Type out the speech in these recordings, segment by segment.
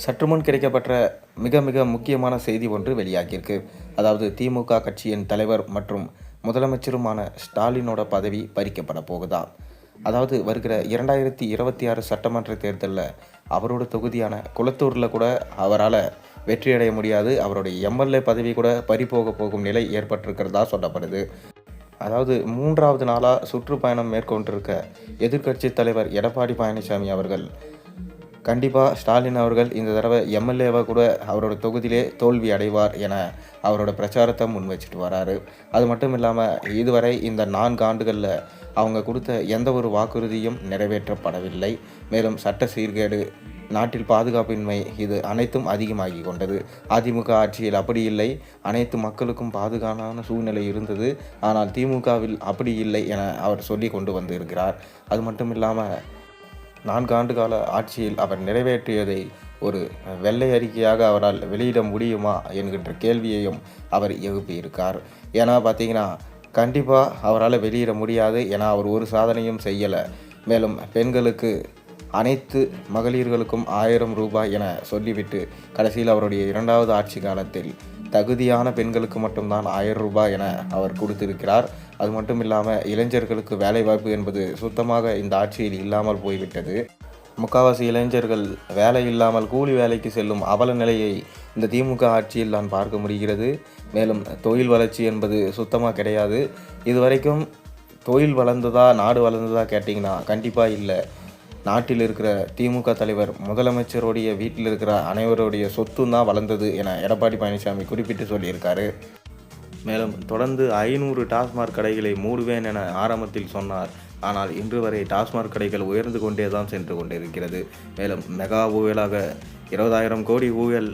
சற்று முன் கிடைக்கப்பெற்ற மிக மிக முக்கியமான செய்தி ஒன்று வெளியாகியிருக்கு. அதாவது திமுக கட்சியின் தலைவர் மற்றும் முதலமைச்சருமான ஸ்டாலினோட பதவி பறிக்கப்பட போகுதா? அதாவது வருகிற 2026 சட்டமன்ற தேர்தலில் அவரோட தொகுதியான குளத்தூரில் கூட அவரால் வெற்றியடைய முடியாது. அவருடைய எம்எல்ஏ பதவி கூட பறிபோக போகும் நிலை ஏற்பட்டிருக்கிறதா சொல்லப்படுது. அதாவது 3வது நாளாக சுற்றுப்பயணம் மேற்கொண்டிருக்க எதிர்க்கட்சி தலைவர் எடப்பாடி பழனிசாமி அவர்கள் கண்டிப்பாக ஸ்டாலின் அவர்கள் இந்த தடவை எம்எல்ஏவாக கூட அவரோட தொகுதியிலே தோல்வி அடைவார் என அவரோட பிரச்சாரத்தை முன் வச்சுட்டு வராரு. அது மட்டும் இல்லாமல் இதுவரை இந்த 4 ஆண்டுகளில் அவங்க கொடுத்த எந்த ஒரு வாக்குறுதியும் நிறைவேற்றப்படவில்லை. மேலும் சட்ட சீர்கேடு, நாட்டில் பாதுகாப்பின்மை, இது அனைத்தும் அதிகமாகி கொண்டது. அதிமுக ஆட்சியில் அப்படி இல்லை, அனைத்து மக்களுக்கும் பாதுகாப்பான சூழ்நிலை இருந்தது. ஆனால் திமுகவில் அப்படி இல்லை என அவர் சொல்லி கொண்டு வந்து இருக்கிறார். அது மட்டும் இல்லாமல் 4 ஆண்டு கால ஆட்சியில் அவர் நிறைவேற்றியதை ஒரு வெள்ளை அறிக்கையாக அவரால் வெளியிட முடியுமா என்கின்ற கேள்வியையும் அவர் எழுப்பியிருக்கார். ஏன்னா பார்த்தீங்கன்னா கண்டிப்பாக அவரால் வெளியிட முடியாது. ஏன்னா அவர் ஒரு சாதனையும் செய்யலை. மேலும் பெண்களுக்கு அனைத்து மகளிர்களுக்கும் 1000 ரூபாய் என சொல்லிவிட்டு கடைசியில் அவருடைய 2வது ஆட்சி காலத்தில் தகுதியான பெண்களுக்கு மட்டும்தான் 1000 ரூபாய் என அவர் கொடுத்திருக்கிறார். அது மட்டும் இல்லாமல் இளைஞர்களுக்கு வேலைவாய்ப்பு என்பது சுத்தமாக இந்த ஆட்சியில் இல்லாமல் போய்விட்டது. முக்கால்வாசி இளைஞர்கள் வேலை இல்லாமல் கூலி வேலைக்கு செல்லும் அவல நிலையை இந்த திமுக ஆட்சியில் நான் பார்க்க முடிகிறது. மேலும் தொழில் வளர்ச்சி என்பது சுத்தமாக கிடையாது. இதுவரைக்கும் தொழில் வளர்ந்ததா, நாடு வளர்ந்ததா கேட்டிங்கன்னா கண்டிப்பாக இல்லை. நாட்டில் இருக்கிற திமுக தலைவர் முதலமைச்சருடைய வீட்டில் இருக்கிற அனைவருடைய சொத்தும் தான் வளர்ந்தது என எடப்பாடி பழனிசாமி குறிப்பிட்டு சொல்லியிருக்காரு. மேலும் தொடர்ந்து 500 டாஸ்மாக் கடைகளை மூடுவேன் என ஆரம்பத்தில் சொன்னார். ஆனால் இன்று வரை டாஸ்மாக் கடைகள் உயர்ந்து கொண்டே தான் சென்று கொண்டிருக்கிறது. மேலும் மெகா ஊழலாக 20,000 கோடி ஊழல்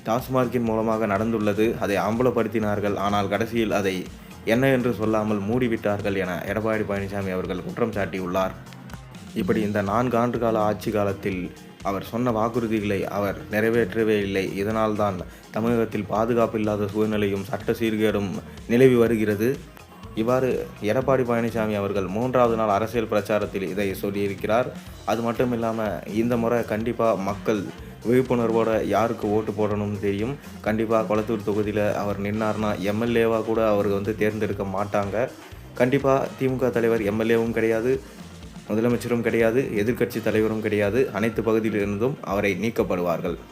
டாஸ்மாகின் மூலமாக நடந்துள்ளது. அதை அம்பலப்படுத்தினார்கள். ஆனால் கடைசியில் அதை என்ன என்று சொல்லாமல் மூடிவிட்டார்கள் என எடப்பாடி பழனிசாமி அவர்கள் குற்றம் சாட்டியுள்ளார். இப்படி இந்த 4 ஆண்டு கால ஆட்சி காலத்தில் அவர் சொன்ன வாக்குறுதிகளை அவர் நிறைவேற்றவே இல்லை. இதனால்தான் தமிழகத்தில் பாதுகாப்பு இல்லாத சூழ்நிலையும் சட்ட சீர்கேடும் நிலவி வருகிறது. இவ்வாறு எடப்பாடி பழனிசாமி அவர்கள் 3வது நாள் அரசியல் பிரச்சாரத்தில் இதை சொல்லியிருக்கிறார். அது மட்டும் இல்லாமல் இந்த முறை கண்டிப்பாக மக்கள் விழிப்புணர்வோடு யாருக்கு ஓட்டு போடணும்னு தெரியும். கண்டிப்பாக குளத்தூர் தொகுதியில் அவர் நின்னார்னா எம்எல்ஏவாக கூட அவர் தேர்ந்தெடுக்க மாட்டாங்க. கண்டிப்பாக திமுக தலைவர் எம்எல்ஏவும் கிடையாது, முதலமைச்சரும் கிடையாது, எதிர்க்கட்சி தலைவரும் கிடையாது. அனைத்து பகுதியிலிருந்தும் அவரை நீக்கப்படுவார்கள்.